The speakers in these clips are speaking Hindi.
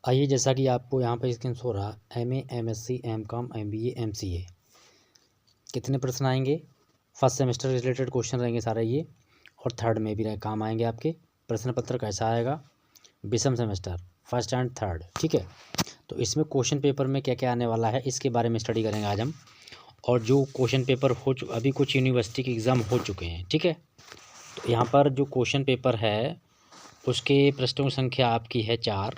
आइए, जैसा कि आपको यहाँ पर स्क्रीन शो रहा, MA, MSc, MCOM, MBA, MCA कितने प्रश्न आएंगे। फर्स्ट सेमेस्टर रिलेटेड क्वेश्चन रहेंगे सारे ये, और थर्ड में भी काम आएंगे आपके। प्रश्न पत्र कैसा आएगा, विषम सेमेस्टर फर्स्ट एंड थर्ड, ठीक है। तो इसमें क्वेश्चन पेपर में क्या क्या आने वाला है इसके बारे में स्टडी करेंगे आज हम। और जो क्वेश्चन पेपर अभी कुछ यूनिवर्सिटी के एग्ज़ाम हो चुके हैं, ठीक है। तो यहाँ पर जो क्वेश्चन पेपर है उसके पृष्ठों की संख्या आपकी है 4।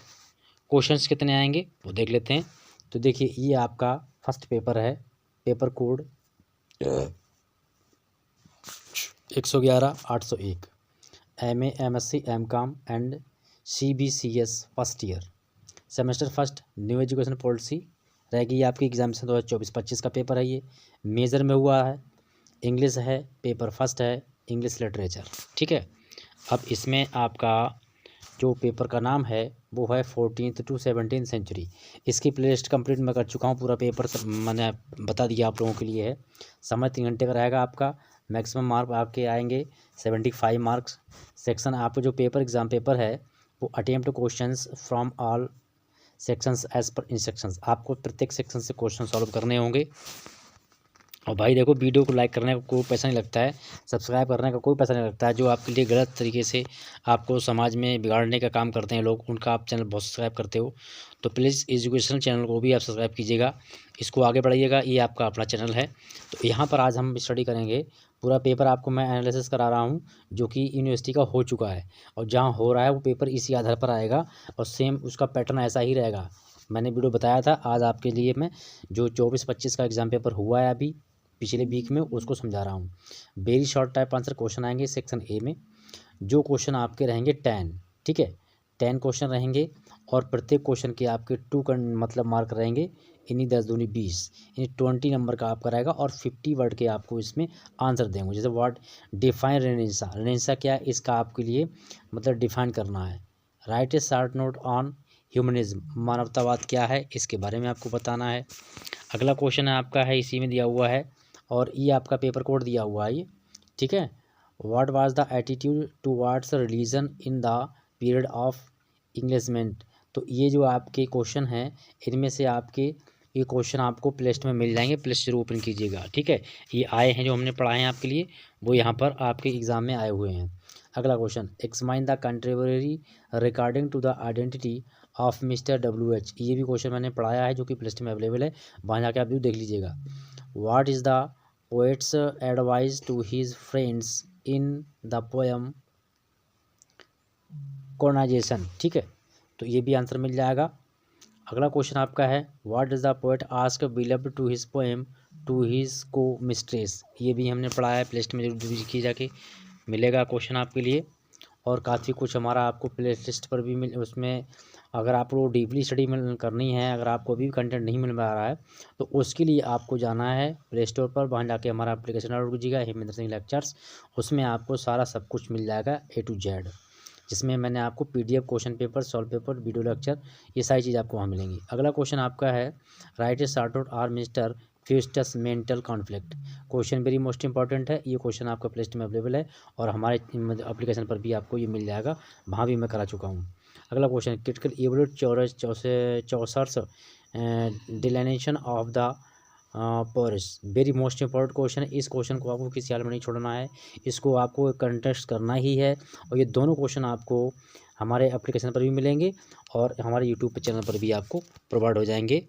क्वेश्चंस कितने आएंगे वो देख लेते हैं। तो देखिए, ये आपका फर्स्ट पेपर है, paper code 111-801, MA, MSc, MCOM and CBCS first year, semester first, new education policy रहेगी आपकी। एग्जामिनेशन 2024-25 का पेपर है ये। मेजर में हुआ है, इंग्लिश है, पेपर फर्स्ट है, इंग्लिश लिटरेचर, ठीक है। अब इसमें आपका जो पेपर का नाम है वो है 14th to 17th सेंचुरी। इसकी प्लेलिस्ट कंप्लीट मैं कर चुका हूँ, पूरा पेपर मैंने बता दिया आप लोगों के लिए है। समय 3 घंटे का रहेगा आपका। मैक्सिमम मार्क आपके आएंगे 75 मार्क्स। सेक्शन आपका जो पेपर एग्ज़ाम पेपर है वो attempt questions from all sections as per instructions. आपको प्रत्येक सेक्शन से क्वेश्चन सॉल्व करने होंगे। और भाई देखो, वीडियो को लाइक करने का कोई पैसा नहीं लगता है, सब्सक्राइब करने का कोई पैसा नहीं लगता है। जो आपके लिए गलत तरीके से आपको समाज में बिगाड़ने का काम करते हैं लोग, उनका आप चैनल बहुत सब्सक्राइब करते हो, तो प्लीज़ एजुकेशनल चैनल को भी आप सब्सक्राइब कीजिएगा, इसको आगे बढ़ाइएगा। ये आपका अपना चैनल है। तो यहाँ पर आज हम स्टडी करेंगे पूरा पेपर। आपको मैं एनालिसिस करा रहा हूँ जो कि यूनिवर्सिटी का हो चुका है, और जहाँ हो रहा है वो पेपर इसी आधार पर आएगा, और सेम उसका पैटर्न ऐसा ही रहेगा। मैंने वीडियो बताया था, आज आपके लिए मैं जो 24-25 का एग्ज़ाम पेपर हुआ है अभी पिछले वीक में उसको समझा रहा हूँ। Very short type answer question आएंगे सेक्शन ए में। जो क्वेश्चन आपके रहेंगे 10, ठीक है, 10 क्वेश्चन रहेंगे, और प्रत्येक क्वेश्चन के आपके 2 मतलब मार्क रहेंगे। इन्हीं 10 दूनी 20, यानी 20 नंबर का आपका रहेगा, और 50 वर्ड के आपको इसमें आंसर देंगे। जैसे वर्ड डिफाइन रेनेसा, रेनेसा क्या है इसका आपके लिए मतलब डिफाइन करना है। Write a short note on humanism, मानवतावाद क्या है इसके बारे में आपको बताना है। अगला क्वेश्चन है आपका है इसी में दिया हुआ है, और ये आपका पेपर कोड दिया हुआ है ये, ठीक है। What was the attitude towards religion in the period of enlightenment. तो ये जो आपके क्वेश्चन हैं इनमें से आपके ये क्वेश्चन आपको प्लेलिस्ट में मिल जाएंगे, प्लेलिस्ट जरूर ओपन कीजिएगा, ठीक है। ये आए हैं जो हमने पढ़ाए हैं आपके लिए, वो यहाँ पर आपके एग्ज़ाम में आए हुए हैं। अगला question, examine the controversy regarding to the identity of mister WH। ये भी क्वेश्चन मैंने पढ़ाया है जो कि प्लेलिस्ट में अवेलेबल है, वहाँ जाके आप भी देख लीजिएगा। What is the poet's advice to his friends in the poem Colonization, ठीक है। तो ये भी आंसर मिल जाएगा। अगला क्वेश्चन आपका है, What does the poet ask beloved to his poem to his co-mistress। ये भी हमने पढ़ा है, प्लेलिस्ट में जरूर की जाके मिलेगा क्वेश्चन आपके लिए। और काफ़ी कुछ हमारा आपको प्ले लिस्ट पर भी उसमें अगर आप लोग डीपली स्टडी करनी है, अगर आपको भी कंटेंट नहीं मिल पा रहा है तो उसके लिए आपको जाना है प्ले स्टोर पर, वहाँ जाके हमारा एप्लीकेशन डाउनलोड कीजिएगा, हेमेंद्र सिंह लेक्चर्स। उसमें आपको सारा सब कुछ मिल जाएगा A to Z, जिसमें मैंने आपको PDF question paper, solve paper, video lecture, ये सारी चीज़ आपको वहाँ मिलेंगी। अगला क्वेश्चन आपका है, write a short note on mister Faustus mental conflict. Question very most important है, ये क्वेश्चन आपका प्लेलिस्ट में अवेलेबल है, और हमारे एप्लीकेशन पर भी आपको ये मिल जाएगा, वहाँ भी मैं करा चुका हूँ। अगला question, critical evaluate Chaucer's delineation of the Prioress. Very most important question है, इस क्वेश्चन को आपको किसी हाल में नहीं छोड़ना है, इसको आपको कंटेस्ट करना ही है। और ये दोनों क्वेश्चन आपको हमारे एप्लीकेशन पर भी मिलेंगे, और हमारे यूट्यूब चैनल पर भी आपको प्रोवाइड हो जाएंगे।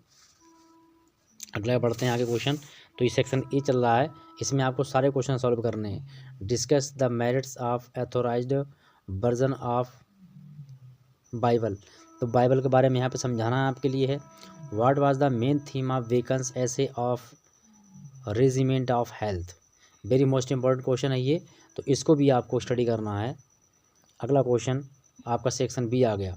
अगला बढ़ते हैं आगे क्वेश्चन। तो ये सेक्शन ए चल रहा है, इसमें आपको सारे क्वेश्चन सॉल्व करने हैं। Discuss the merits of authorised version of Bible. तो बाइबल के बारे में यहाँ पे समझाना आपके लिए है। What was the main theme of Bacon's essay of regiment of health. Very most important question है ये, तो इसको भी आपको स्टडी करना है। अगला क्वेश्चन आपका सेक्शन बी आ गया।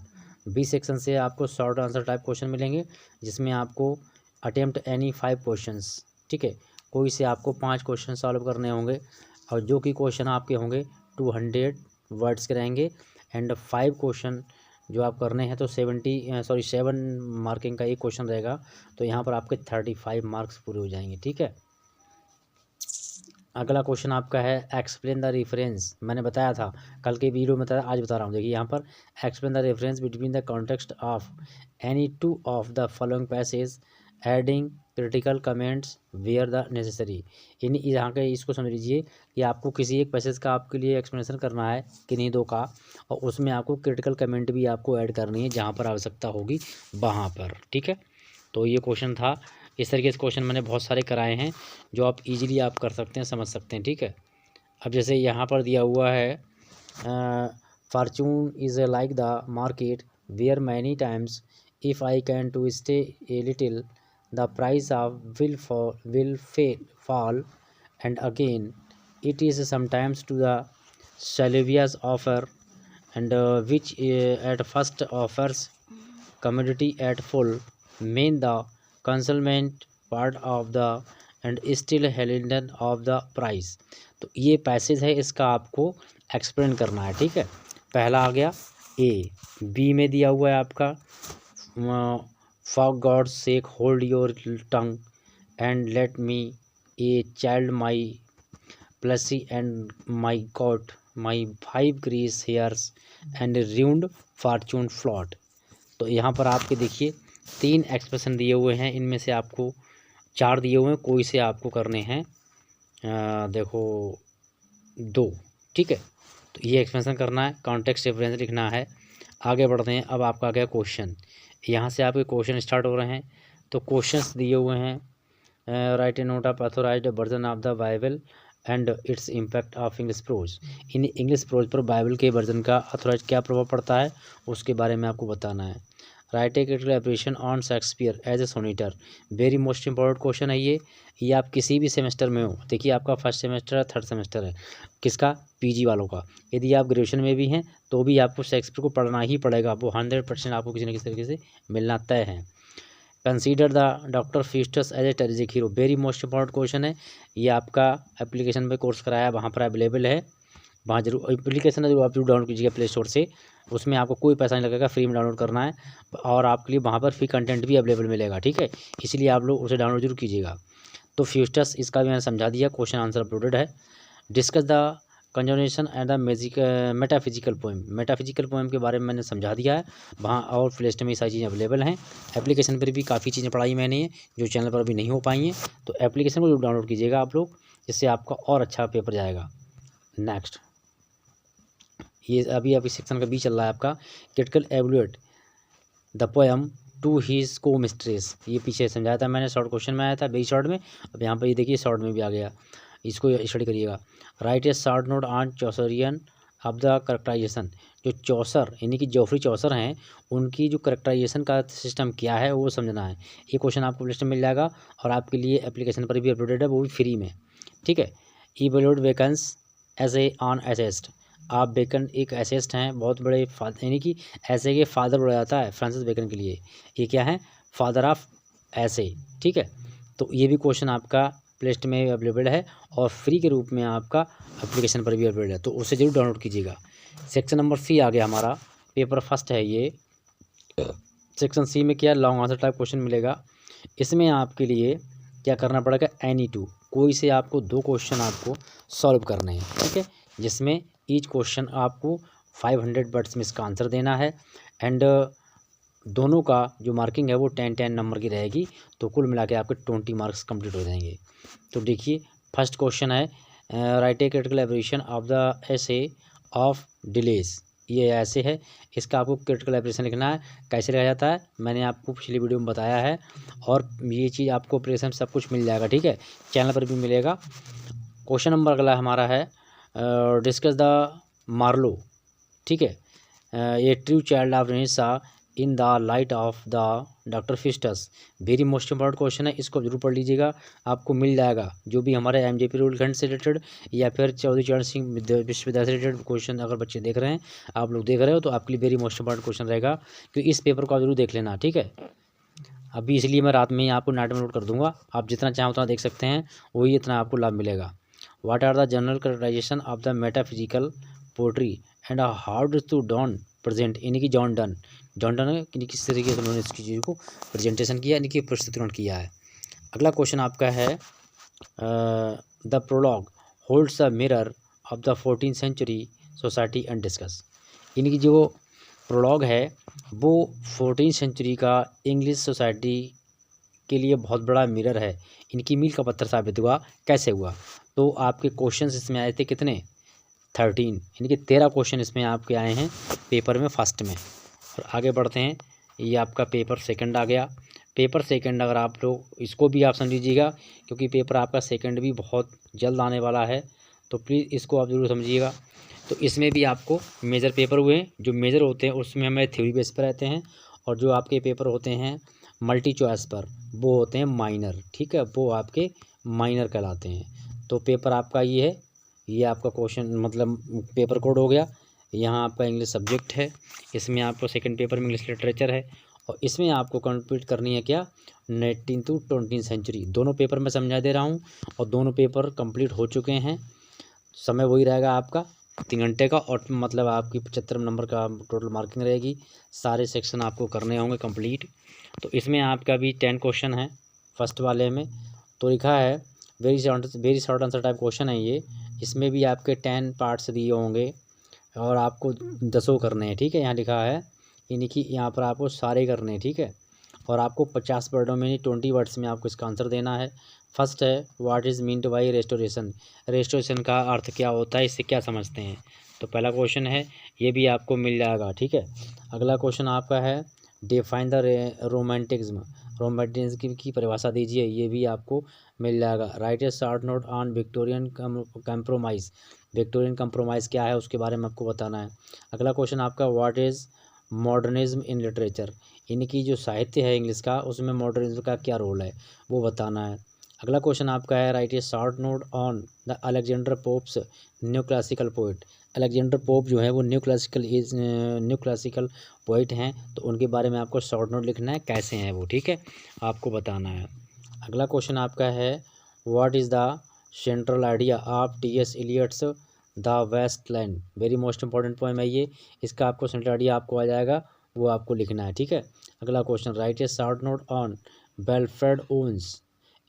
बी सेक्शन से आपको शॉर्ट आंसर टाइप क्वेश्चन मिलेंगे, जिसमें आपको अटेम्प्ट एनी 5 क्वेश्चंस, ठीक है, कोई से आपको 5 क्वेश्चन सॉल्व करने होंगे, और जो कि क्वेश्चन आपके होंगे 200 वर्ड्स के रहेंगे, एंड 5 क्वेश्चन जो आप करने हैं तो 7 मार्किंग का एक क्वेश्चन रहेगा, तो यहाँ पर आपके 35 मार्क्स पूरे हो जाएंगे, ठीक है। अगला क्वेश्चन आपका है एक्सप्लेन द रेफरेंस। मैंने बताया था कल के वीडियो में, बताया आज बता रहा हूँ। देखिए यहाँ पर explain the reference between the context of any two of the following passage adding critical comments where the necessary. इन यहाँ के इसको समझ लीजिए कि आपको किसी एक पैसेज का आपके लिए एक्सप्लेनेशन करना है, किन्हीं दो का, और उसमें आपको क्रिटिकल कमेंट भी आपको ऐड करनी है जहाँ पर आवश्यकता होगी वहाँ पर। ठीक है, तो ये क्वेश्चन था। इस तरीके से क्वेश्चन मैंने बहुत सारे कराए हैं जो आप इजीली आप कर सकते हैं, समझ सकते हैं। ठीक है, अब जैसे यहाँ पर दिया हुआ है fortune is like the market where many times if I can to stay a little the price of will fall and again it is sometimes to the salvia's offer and which at first offers commodity at full mean the consignment part of the and still hidden of the price। तो ये पैसेज है, इसका आपको एक्सप्लेन करना है। ठीक है, पहला आ गया ए। बी में दिया हुआ है आपका for God's sake hold your tongue and let me a child my palsy and my gout my 5 grey hairs and ruined fortune flout. तो यहाँ पर आपके देखिए 3 एक्सप्रेशन दिए हुए हैं, इनमें से आपको 4 दिए हुए हैं, कोई से आपको करने हैं देखो 2। ठीक है, तो ये एक्सप्रेशन करना है, कॉन्टेक्स्ट रेफरेंस लिखना है। आगे बढ़ते हैं, अब आपका आ गया क्वेश्चन। यहाँ से आपके क्वेश्चन स्टार्ट हो रहे हैं। तो क्वेश्चंस दिए हुए हैं write a note of authorized version of the Bible and its impact of English prose. इन इंग्लिश प्रोज पर बाइबल के वर्जन का ऑथोराइज क्या प्रभाव पड़ता है उसके बारे में आपको बताना है। Write a critical appreciation on Shakespeare as a sonneteer. Very most important question है ये आप किसी भी सेमेस्टर में हो। देखिए आपका फर्स्ट सेमेस्टर है, थर्ड सेमेस्टर है, किसका, पीजी वालों का। यदि आप ग्रेजुएशन में भी हैं तो भी आपको शेक्सपियर को पढ़ना ही पड़ेगा, वो 100% आपको किसी न किसी तरीके से मिलना तय है। Consider the Doctor Faustus as a tragic hero. Very most important question है, ये आपका एप्लीकेशन पे कोर्स कराया वहाँ पर अवेलेबल है, वहाँ जरूर एप्लीकेशन है जो आप जरूर डाउनलोड कीजिएगा प्ले स्टोर से। उसमें आपको कोई पैसा नहीं लगेगा, फ्री में डाउनलोड करना है और आपके लिए वहाँ पर फ्री कंटेंट भी अवेलेबल मिलेगा। ठीक है, इसलिए आप लोग उसे डाउनलोड जरूर कीजिएगा। तो फ्यूस्टस इसका भी मैंने समझा दिया, क्वेश्चन आंसर अपलोडेड है। Discuss the conservation and the metaphysical poem. Metaphysical poem के बारे में मैंने समझा दिया है वहाँ, और प्ले स्टोर में सारी चीज़ें अवेलेबल हैं। एप्लीकेशन पर भी काफ़ी चीज़ें पढ़ाई मैंने, जो चैनल पर अभी नहीं हो पाई हैं, तो एप्लीकेशन को जरूर डाउनलोड कीजिएगा आप लोग, जिससे आपका और अच्छा पेपर जाएगा। नेक्स्ट, ये अभी सेक्शन का बी चल रहा है आपका, critical evaluate the poem to his coy mistress. ये पीछे समझाया था मैंने, शॉर्ट क्वेश्चन में आया था वेरी शॉर्ट में, अब यहाँ पर ये देखिए शॉर्ट में भी आ गया, इसको स्टडी करिएगा। Write a short note on Chaucerian of the characterization. जो चौसर यानी कि जोफ्री चौसर हैं, उनकी जो करेक्टराइजेशन का सिस्टम क्या है वो समझना है। ये क्वेश्चन आपको लिस्ट में मिल जाएगा और आपके लिए एप्लीकेशन पर भी अपलोडेड है, वो भी फ्री में। ठीक है, evaluate Bacon's as a an essayist. आप बेकन एक एसेस्ट हैं, बहुत बड़े यानी कि ऐसे के फादर बोला जाता है फ्रांसिस बेकन के लिए, ये क्या है, फादर ऑफ ऐसे। ठीक है, तो ये भी क्वेश्चन आपका प्ले लिस्ट में अवेलेबल है और फ्री के रूप में आपका एप्लीकेशन पर भी अवेलेबल है, तो उसे जरूर डाउनलोड कीजिएगा। सेक्शन नंबर सी आ गया हमारा, पेपर फर्स्ट है ये। सेक्शन सी में क्या लॉन्ग आंसर टाइप क्वेश्चन मिलेगा। इसमें आपके लिए क्या करना पड़ेगा, एनी टू, कोई से आपको 2 क्वेश्चन आपको सॉल्व करने हैं। ठीक है, जिसमें ईच क्वेश्चन आपको 500 वर्ड्स में इसका आंसर देना है एंड दोनों का जो मार्किंग है वो 10-10 नंबर की रहेगी, तो कुल मिला के आपके 20 मार्क्स कंप्लीट हो जाएंगे। तो देखिए फर्स्ट क्वेश्चन है write a critical evaluation of the essay of delays. ये ऐसे है, इसका आपको क्रिटिकल एवल्यूएशन लिखना है। कैसे लिखा जाता है मैंने आपको पिछली वीडियो में बताया है, और ये चीज़ आपको ऑपरेशन सब कुछ मिल जाएगा। ठीक है, चैनल पर भी मिलेगा। क्वेश्चन नंबर अगला हमारा है डिस्कस द मार्लो। ठीक है, ये true child of Renaissance in the light of the Doctor Faustus. Very most important question है, इसको जरूर पढ़ लीजिएगा, आपको मिल जाएगा। जो भी हमारे एमजेपी रूलखंड से रिलेटेड या फिर चौधरी चरण सिंह विश्वविद्यालय से रिलेटेड क्वेश्चन अगर बच्चे देख रहे हैं, आप लोग देख रहे हो, तो आपके लिए वेरी मोस्ट इंपॉर्टेंट क्वेश्चन रहेगा, क्योंकि इस पेपर को आप जरूर देख लेना। ठीक है, अभी इसलिए मैं रात में ही आपको नाइट में नोट कर दूंगा, आप जितना चाहें उतना देख सकते हैं, वही इतना आपको लाभ मिलेगा। What are the general characterization of the metaphysical poetry and how do to Donne present, यानी कि जॉन डन किस तरीके से उन्होंने इसकी चीज़ को प्रेजेंटेशन किया, यानी कि प्रस्तुतिकरण किया है। अगला क्वेश्चन आपका है the prologue holds a mirror of the 14th century society and discuss. इनकी जो प्रोलॉग है वो 14th सेंचुरी का इंग्लिश सोसाइटी के लिए बहुत बड़ा मिरर है, इनकी मील का पत्थर साबित हुआ। कैसे हुआ? तो आपके क्वेश्चंस इसमें आए थे कितने? 13, इनके 13 क्वेश्चन इसमें आपके आए हैं पेपर में फर्स्ट में। और आगे बढ़ते हैं, ये आपका पेपर सेकंड आ गया। पेपर सेकंड अगर आप लोग इसको भी आप समझिएगा, क्योंकि पेपर आपका सेकंड भी बहुत जल्द आने वाला है, तो प्लीज़ इसको आप ज़रूर समझिएगा। तो इसमें भी आपको मेजर पेपर हुए हैं, जो मेजर होते हैं उसमें हमें थ्योरी बेस पर रहते हैं, और जो आपके पेपर होते हैं मल्टी चॉइस पर वो होते हैं माइनर। ठीक है, वो आपके माइनर कहलाते हैं। तो पेपर आपका ये है, ये आपका क्वेश्चन मतलब पेपर कोड हो गया। यहाँ आपका इंग्लिश सब्जेक्ट है, इसमें आपको सेकंड पेपर में इंग्लिश लिटरेचर है, और इसमें आपको कंप्लीट करनी है क्या? 19 to 20 सेंचुरी। दोनों पेपर मैं समझा दे रहा हूँ, और दोनों पेपर कंप्लीट हो चुके हैं। समय वही रहेगा आपका 3 घंटे का, और मतलब आपकी 75 नंबर का टोटल मार्किंग रहेगी। सारे सेक्शन आपको करने होंगे कंप्लीट। तो इसमें आपका भी 10 क्वेश्चन है फर्स्ट वाले में। तो लिखा है very short answer type question है ये। इसमें भी आपके 10 पार्ट्स दिए होंगे, और आपको 10 करने हैं। ठीक है, यहाँ लिखा है यानी कि यहाँ पर आपको सारे करने हैं। ठीक है, और आपको 50 वर्डों में 20 वर्ड्स में आपको इसका आंसर देना है। फर्स्ट है what is meant by restoration. Restoration का अर्थ क्या होता है, इससे क्या समझते हैं? तो पहला क्वेश्चन है, ये भी आपको मिल जाएगा। ठीक है, अगला क्वेश्चन आपका है डिफाइन द रोमांटिज्म। रोमांटिज्म की परिभाषा दीजिए, ये भी आपको मिल जाएगा। Right a short note on Victorian compromise. Victorian compromise क्या है उसके बारे में आपको बताना है। अगला क्वेश्चन आपका what is modernism in literature. इनकी जो साहित्य है इंग्लिश का, उसमें मॉडर्निज्म का क्या रोल है वो बताना है। अगला क्वेश्चन आपका है write a short note on the Alexander pops new classical poet. Alexander pope जो है वो न्यू क्लासिकल पोइट हैं, तो उनके बारे में आपको शॉर्ट नोट लिखना है, कैसे हैं वो। ठीक है, आपको बताना है। अगला क्वेश्चन आपका है what is the central idea of T S. Eliot's the Waste Land. Very most important poem है ये, इसका आपको सेंट्रल आइडिया आपको आ जाएगा, वो आपको लिखना है। ठीक है, अगला question write a short note on Wilfred Owen's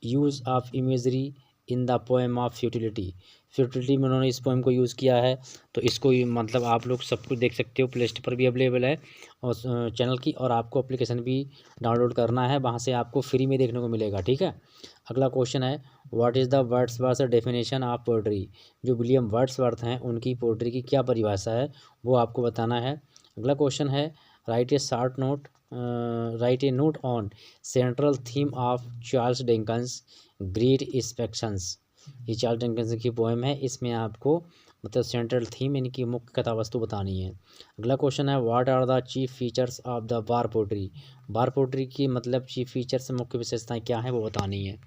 use of imagery in the poem of futility. Futility में उन्होंने इस पोएम को यूज़ किया है, तो इसको मतलब आप लोग सब कुछ देख सकते हो, प्ले स्टोर पर भी अवेलेबल है और चैनल की, और आपको एप्लीकेशन भी डाउनलोड करना है, वहाँ से आपको फ्री में देखने को मिलेगा। ठीक है, अगला क्वेश्चन है what is the Wordsworth definition of poetry. जो विलियम वर्ड्सवर्थ हैं उनकी पोएट्री की क्या परिभाषा है वो आपको बताना है। अगला क्वेश्चन है write a note on central theme of Charles Dickens great inspections. ये चार्ल्स डिकेंस की पोएम है, इसमें आपको मतलब सेंट्रल थीम इनकी मुख्य कथा वस्तु बतानी है। अगला क्वेश्चन है what are the chief features of the war poetry. War poetry की मतलब चीफ फीचर्स मुख्य विशेषताएं क्या हैं वो बतानी है।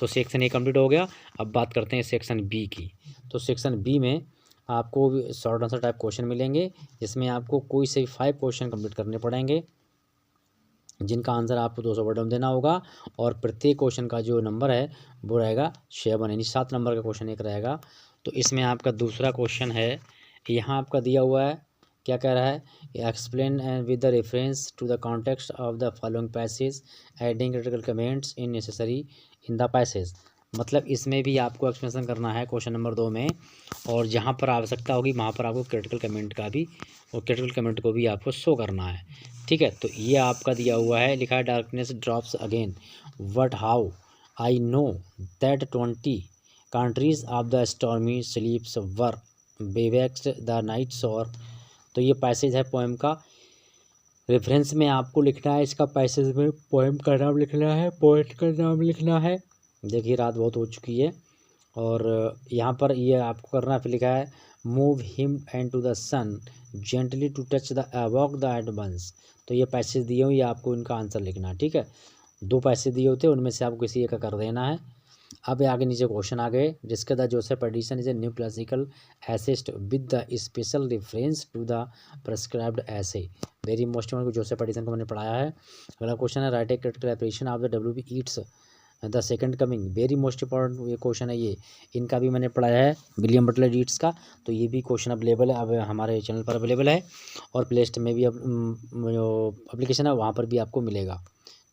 तो सेक्शन ए कंप्लीट हो गया। अब बात करते हैं सेक्शन बी की। तो सेक्शन बी में आपको शॉर्ट आंसर टाइप क्वेश्चन मिलेंगे, जिसमें आपको कोई से 5 क्वेश्चन कंप्लीट करने पड़ेंगे, जिनका आंसर आपको 200 वर्ड में देना होगा, और प्रत्येक क्वेश्चन का जो नंबर है वो रहेगा 7, यानी 7 नंबर का क्वेश्चन एक रहेगा। तो इसमें आपका दूसरा क्वेश्चन है, यहाँ आपका दिया हुआ है, क्या कह रहा है, explain with the reference to the context of the following passage adding critical comments in necessary in the passage. मतलब इसमें भी आपको एक्सप्लेनेशन करना है क्वेश्चन नंबर 2 में, और जहाँ पर आवश्यकता होगी वहाँ पर आपको क्रिटिकल कमेंट का भी, और क्रिटिकल कमेंट को भी आपको शो करना है। ठीक है, तो ये आपका दिया हुआ है, लिखा है darkness drops again but now I know that 20 centuries of the stony sleep were vexed the night shore. तो ये पैसेज है पोएम का, रेफरेंस में आपको लिखना है, इसका पैसेज में पोएम का नाम लिखना है, पोएट का नाम लिखना है। देखिए रात बहुत हो चुकी है, और यहाँ पर ये आपको करना है। फिर लिखा है move him and to the sun gently to touch the awoke the advance. तो ये पैसेज दिए हुए, ये आपको इनका आंसर लिखना है। ठीक है, 2 पैसे दिए होते हैं, उनमें से आपको किसी एक का कर देना है। अब आगे नीचे क्वेश्चन आ गए, जिसके the Joseph Addison is a new classical essayist with the special reference to the prescribed essay. Very most important, Joseph Addison को मैंने पढ़ाया है। अगला क्वेश्चन है write a critical appreciation of the W B. Yeats the Second Coming. Very most important ये क्वेश्चन है, ये इनका भी मैंने पढ़ाया है, विलियम बटलर ईट्स का। तो ये भी क्वेश्चन अवेलेबल है, अब हमारे चैनल पर अवेलेबल है, और प्ले स्टोर में भी अब जो एप्लीकेशन है वहाँ पर भी आपको मिलेगा।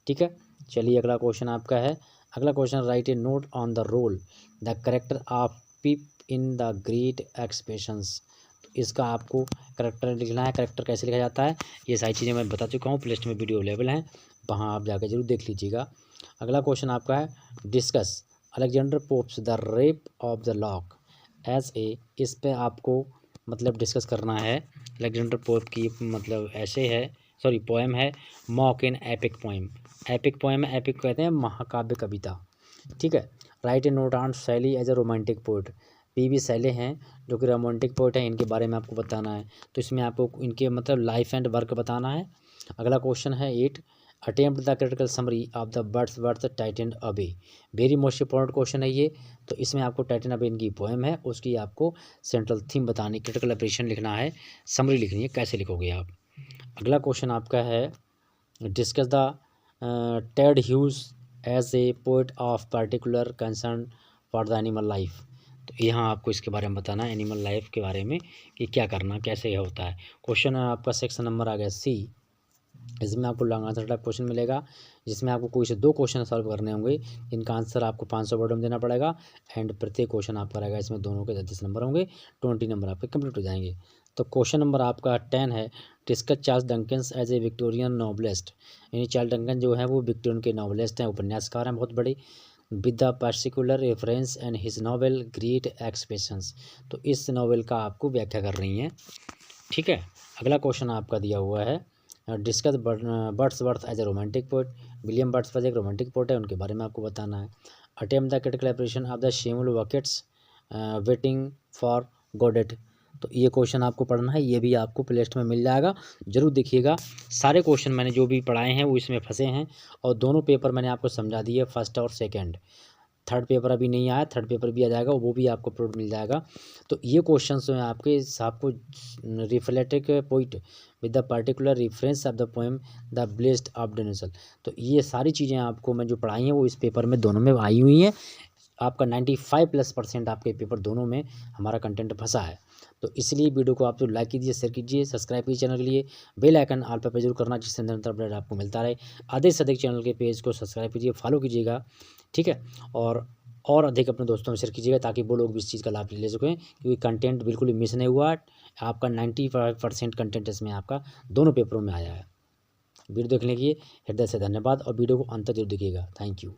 ठीक है, चलिए अगला क्वेश्चन आपका है। अगला question write a note on the role the character of Pip in the great expressions. तो इसका आपको करेक्टर लिखना है। करेक्टर कैसे लिखा जाता है ये सारी चीज़ें मैं बता चुका हूँ, प्लेलिस्ट में वीडियो अवेलेबल हैं, वहाँ आप जाकर जरूर देख लीजिएगा। अगला क्वेश्चन आपका है discuss Alexander Pope's the rape of the lock as a. इस पे आपको मतलब डिस्कस करना है। अलेक्जेंडर पोप की मतलब ऐसे है, सॉरी पोएम है, mock in epic poem. Epic poem है, एपिक कहते हैं महाकाव्य कविता, ठीक है। Write a note on Shelley as a romantic poet. P B. Shelley हैं जो कि रोमांटिक पोइट हैं, इनके बारे में आपको बताना है। तो इसमें आपको इनके मतलब लाइफ एंड वर्क बताना है। अगला क्वेश्चन है 8 attempt the critical summary of the बर्ड्सवर्थ Titan अबे। वेरी मोस्ट इंपॉर्टेंट क्वेश्चन है ये। तो इसमें आपको टाइटन अबे इनकी पोएम है, उसकी आपको सेंट्रल थीम बतानी, क्रिटिकल ऑपरेशन लिखना है, समरी लिखनी है, कैसे लिखोगे आप। अगला क्वेश्चन आपका है discuss the Ted Hughes as a poet of particular concern for the animal life. तो यहाँ आपको इसके बारे में बताना है, एनिमल लाइफ के बारे में कि क्या करना, कैसे यह होता है। क्वेश्चन आपका सेक्शन नंबर आ गया सी। इसमें आपको लॉन्ग आंसर टाइप क्वेश्चन मिलेगा, जिसमें आपको कोई से 2 क्वेश्चन सॉल्व करने होंगे, इनका आंसर आपको 500 वर्ड में देना पड़ेगा। एंड प्रत्येक क्वेश्चन आपका रहेगा, इसमें दोनों के 30 नंबर होंगे, 20 नंबर आपके कंप्लीट हो जाएंगे। तो क्वेश्चन नंबर आपका 10 है discuss Charles Dickens as a Victorian novelist. यानी चार्ल्स डंकन जो है वो विक्टोरियन के नॉवलिस्ट हैं, उपन्यासकार हैं बहुत बड़े, with the particular reference and his novel great expressions. तो इस नॉवेल का आपको व्याख्या कर रही हैं, ठीक है। अगला क्वेश्चन आपका दिया हुआ है discuss Wordsworth as a romantic poet. William Wordsworth एक रोमांटिक पोइट है, उनके बारे में आपको बताना है। Attempt the critical appreciation of the Samuel Beckett's Waiting for Godot. तो ये क्वेश्चन आपको पढ़ना है, ये भी आपको प्लेलिस्ट में मिल जाएगा, जरूर देखिएगा। सारे क्वेश्चन मैंने जो भी पढ़ाए हैं वो इसमें फंसे हैं, और दोनों पेपर मैंने आपको समझा दिए, फर्स्ट और सेकंड। थर्ड पेपर अभी नहीं आया, थर्ड पेपर भी आ जाएगा, वो भी आपको अपलोड मिल जाएगा। तो ये क्वेश्चंस हैं आपको reflective poet with the particular reference of the poem the blessed of Damozel. तो ये सारी चीज़ें आपको मैं जो पढ़ाई हैं वो इस पेपर में दोनों में आई हुई हैं। आपका 95+% आपके पेपर दोनों में हमारा कंटेंट फंसा है। तो इसलिए वीडियो को आप जो लाइक कीजिए, शेयर कीजिए, सब्सक्राइब कीजिए चैनल के लिए, बेल आइकन ऑल पर जरूर करना, जिससे निरंतर अपडेट आपको मिलता रहे। अधिक से अधिक चैनल के पेज को सब्सक्राइब कीजिए, फॉलो कीजिएगा, ठीक है। और अधिक अपने दोस्तों में शेयर कीजिएगा, ताकि वो लोग भी इस चीज़ का लाभ ले सकें, क्योंकि कंटेंट बिल्कुल भी मिस नहीं हुआ। आपका 95% कंटेंट इसमें आपका दोनों पेपरों में आया है। वीडियो देखने के लिए हृदय से धन्यवाद, और वीडियो को अंत तक जरूर देखिएगा। Thank you.